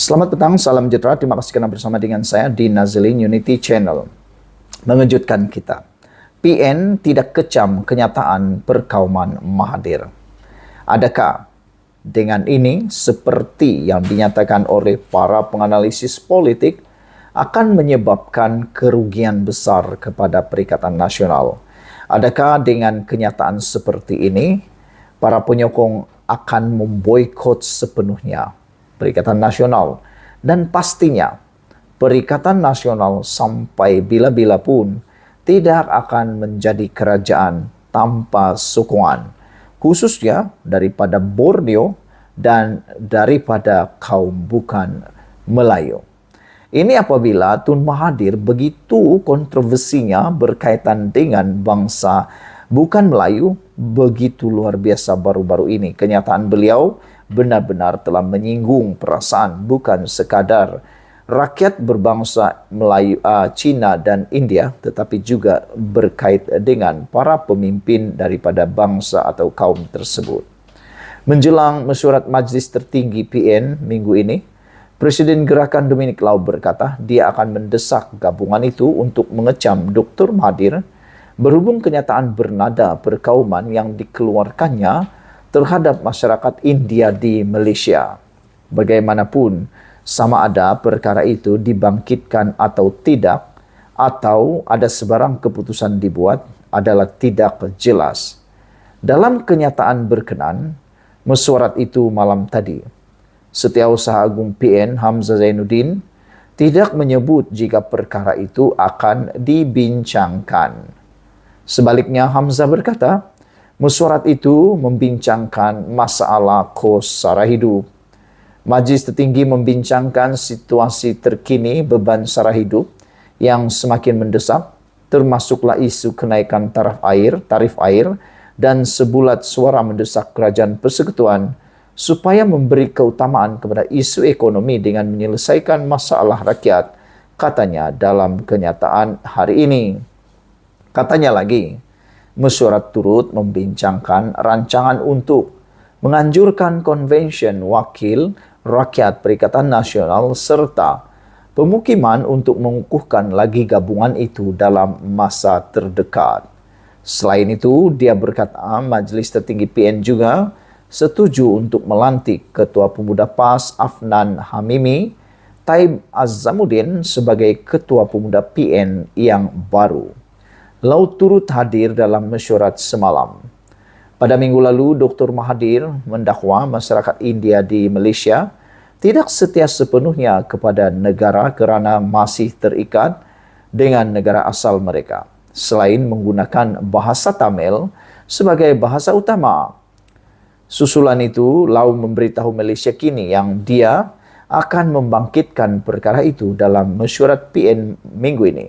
Selamat petang, salam sejahtera. Terima kasih karena bersama dengan saya di Nazilin Unity Channel. Mengejutkan kita. PN tidak kecam kenyataan perkauman Mahathir. Adakah dengan ini, seperti yang dinyatakan oleh para penganalisis politik, akan menyebabkan kerugian besar kepada Perikatan Nasional? Adakah dengan kenyataan seperti ini, para penyokong akan memboikot sepenuhnya Perikatan Nasional, dan pastinya Perikatan Nasional sampai bila-bila pun tidak akan menjadi kerajaan tanpa sokongan, khususnya daripada Borneo dan daripada kaum bukan Melayu. Ini apabila Tun Mahathir begitu kontroversinya berkaitan dengan bangsa bukan Melayu begitu luar biasa baru-baru ini. Kenyataan beliau benar-benar telah menyinggung perasaan bukan sekadar rakyat berbangsa Melayu, Cina dan India, tetapi juga berkait dengan para pemimpin daripada bangsa atau kaum tersebut. Menjelang mesyuarat Majlis Tertinggi PN minggu ini, Presiden Gerakan Dominic Lau berkata dia akan mendesak gabungan itu untuk mengecam Dr. Mahathir berhubung kenyataan bernada perkauman yang dikeluarkannya terhadap masyarakat India di Malaysia. Bagaimanapun, sama ada perkara itu dibangkitkan atau tidak, atau ada sebarang keputusan dibuat, adalah tidak jelas. Dalam kenyataan berkenan, mesyuarat itu malam tadi, Setiausaha Agung PN Hamzah Zainuddin tidak menyebut jika perkara itu akan dibincangkan. Sebaliknya, Hamzah berkata, mesyuarat itu membincangkan masalah kos sara hidup. Majlis Tertinggi membincangkan situasi terkini beban sara hidup yang semakin mendesak, termasuklah isu kenaikan tarif air dan sebulat suara mendesak Kerajaan Persekutuan supaya memberi keutamaan kepada isu ekonomi dengan menyelesaikan masalah rakyat, katanya dalam kenyataan hari ini. Katanya lagi, mesyuarat turut membincangkan rancangan untuk menganjurkan konvensyen wakil rakyat Perikatan Nasional serta pemukiman untuk mengukuhkan lagi gabungan itu dalam masa terdekat. Selain itu, dia berkata Majlis Tertinggi PN juga setuju untuk melantik Ketua Pemuda PAS Afnan Hamimi Taib Azzamuddin sebagai Ketua Pemuda PN yang baru. Lau turut hadir dalam mesyuarat semalam. Pada minggu lalu, Dr. Mahathir mendakwa masyarakat India di Malaysia tidak setia sepenuhnya kepada negara kerana masih terikat dengan negara asal mereka, selain menggunakan bahasa Tamil sebagai bahasa utama. Susulan itu, Lau memberitahu Malaysia kini yang dia akan membangkitkan perkara itu dalam mesyuarat PN minggu ini,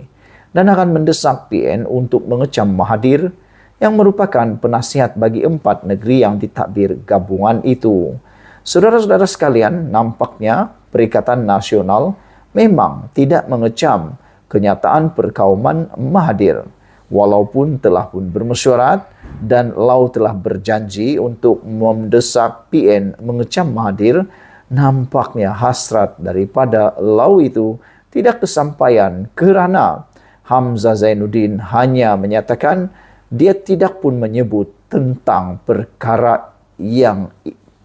dan akan mendesak PN untuk mengecam Mahathir yang merupakan penasihat bagi 4 negeri yang ditadbir gabungan itu. Saudara-saudara sekalian, nampaknya Perikatan Nasional memang tidak mengecam kenyataan perkauman Mahathir, walaupun telah pun bermesyuarat dan Lau telah berjanji untuk mendesak PN mengecam Mahathir. Nampaknya hasrat daripada Lau itu tidak kesampaian kerana Hamzah Zainuddin hanya menyatakan dia tidak pun menyebut tentang perkara yang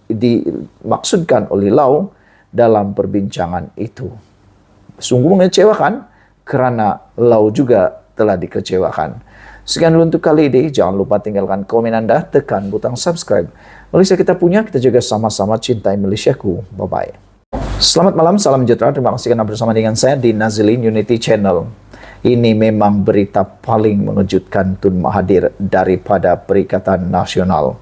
dimaksudkan oleh Lau dalam perbincangan itu. Sungguh mengecewakan kerana Lau juga telah dikecewakan. Sekian dulu untuk kali ini. Jangan lupa tinggalkan komen anda, tekan butang subscribe. Malaysia kita punya, kita juga sama-sama cintai Malaysiaku. Bye-bye. Selamat malam, salam sejahtera. Terima kasih karena bersama dengan saya di Nazilin Unity Channel. Ini memang berita paling mengejutkan Tun Mahathir daripada Perikatan Nasional.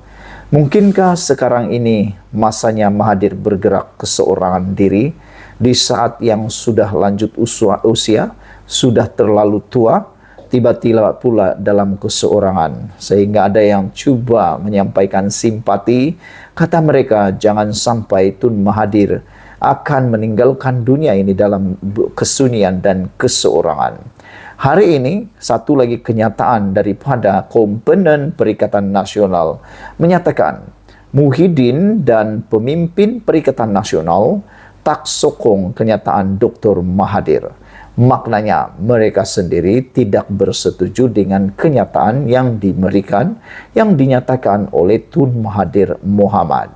Mungkinkah sekarang ini masanya Mahathir bergerak keseorangan diri di saat yang sudah lanjut usia, sudah terlalu tua, tiba-tiba pula dalam keseorangan, sehingga ada yang cuba menyampaikan simpati. Kata mereka, jangan sampai Tun Mahathir akan meninggalkan dunia ini dalam kesunyian dan keseorangan. Hari ini, satu lagi kenyataan daripada komponen Perikatan Nasional menyatakan Muhyiddin dan pemimpin Perikatan Nasional tak sokong kenyataan Dr. Mahathir. Maknanya mereka sendiri tidak bersetuju dengan kenyataan yang diberikan, yang dinyatakan oleh Tun Mahathir Mohamad.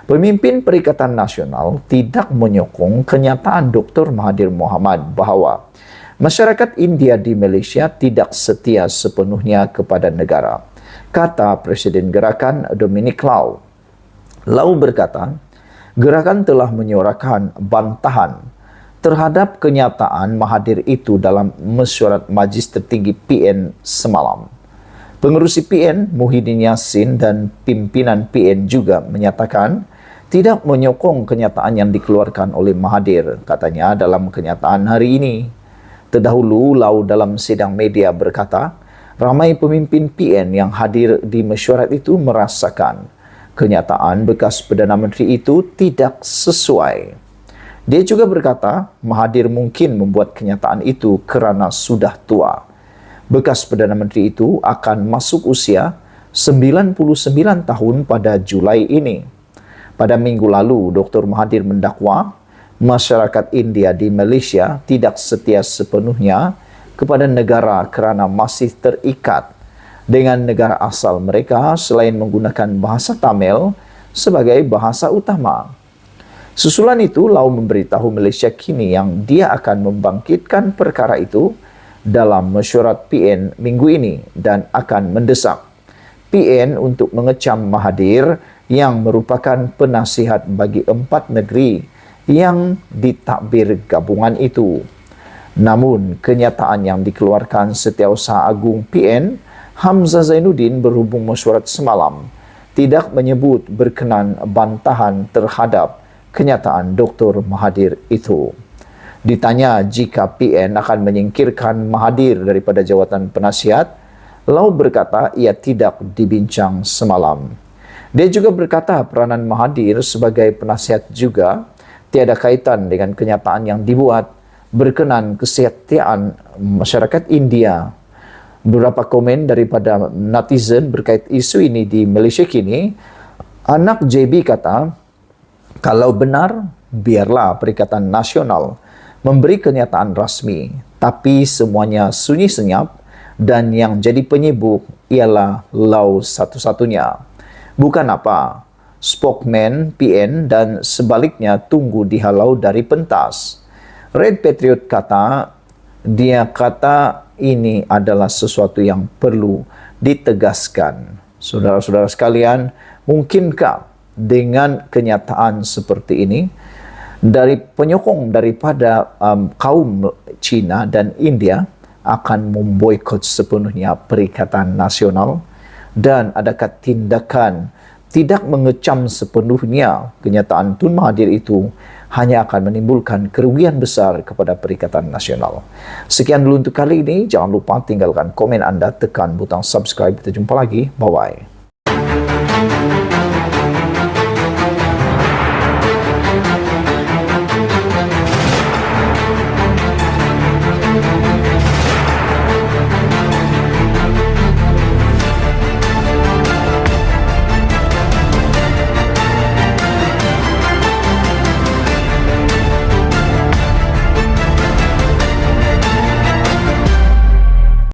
Pemimpin Perikatan Nasional tidak menyokong kenyataan Dr. Mahathir Mohamad bahwa masyarakat India di Malaysia tidak setia sepenuhnya kepada negara, kata Presiden Gerakan Dominic Lau. Lau berkata, gerakan telah menyuarakan bantahan terhadap kenyataan Mahathir itu dalam mesyuarat Majlis Tertinggi PN semalam. Pengerusi PN Muhyiddin Yassin dan pimpinan PN juga menyatakan tidak menyokong kenyataan yang dikeluarkan oleh Mahathir, katanya dalam kenyataan hari ini. Terdahulu, Lau dalam sidang media berkata, ramai pemimpin PN yang hadir di mesyuarat itu merasakan kenyataan bekas Perdana Menteri itu tidak sesuai. Dia juga berkata, Mahathir mungkin membuat kenyataan itu kerana sudah tua. Bekas Perdana Menteri itu akan masuk usia 99 tahun pada Julai ini. Pada minggu lalu, Dr. Mahathir mendakwa masyarakat India di Malaysia tidak setia sepenuhnya kepada negara kerana masih terikat dengan negara asal mereka selain menggunakan bahasa Tamil sebagai bahasa utama. Susulan itu, Lau memberitahu Malaysia kini yang dia akan membangkitkan perkara itu dalam mesyuarat PN minggu ini dan akan mendesak PN untuk mengecam Mahathir yang merupakan penasihat bagi 4 negeri yang ditadbir gabungan itu. Namun, kenyataan yang dikeluarkan Setiausaha Agung PN, Hamzah Zainuddin berhubung mesyuarat semalam, tidak menyebut berkenan bantahan terhadap kenyataan Dr. Mahathir itu. Ditanya jika PN akan menyingkirkan Mahathir daripada jawatan penasihat, Lau berkata ia tidak dibincang semalam. Dia juga berkata peranan Mahathir sebagai penasihat juga tiada kaitan dengan kenyataan yang dibuat berkenan kesetiaan masyarakat India. Beberapa komen daripada netizen berkait isu ini di Malaysia kini. Anak JB kata, kalau benar, biarlah Perikatan Nasional memberi kenyataan rasmi, tapi semuanya sunyi senyap dan yang jadi penyibuk ialah Lau satu-satunya. Bukan apa, spokesman PN dan sebaliknya tunggu dihalau dari pentas. Red Patriot kata, dia kata ini adalah sesuatu yang perlu ditegaskan. Saudara-saudara sekalian, mungkinkah dengan kenyataan seperti ini dari penyokong daripada kaum Cina dan India akan memboikot sepenuhnya Perikatan Nasional, dan adakah tindakan tidak mengecam sepenuhnya kenyataan Tun Mahathir itu hanya akan menimbulkan kerugian besar kepada Perikatan Nasional. Sekian dulu untuk kali ini. Jangan lupa tinggalkan komen anda, tekan butang subscribe. Kita jumpa lagi. Bye-bye.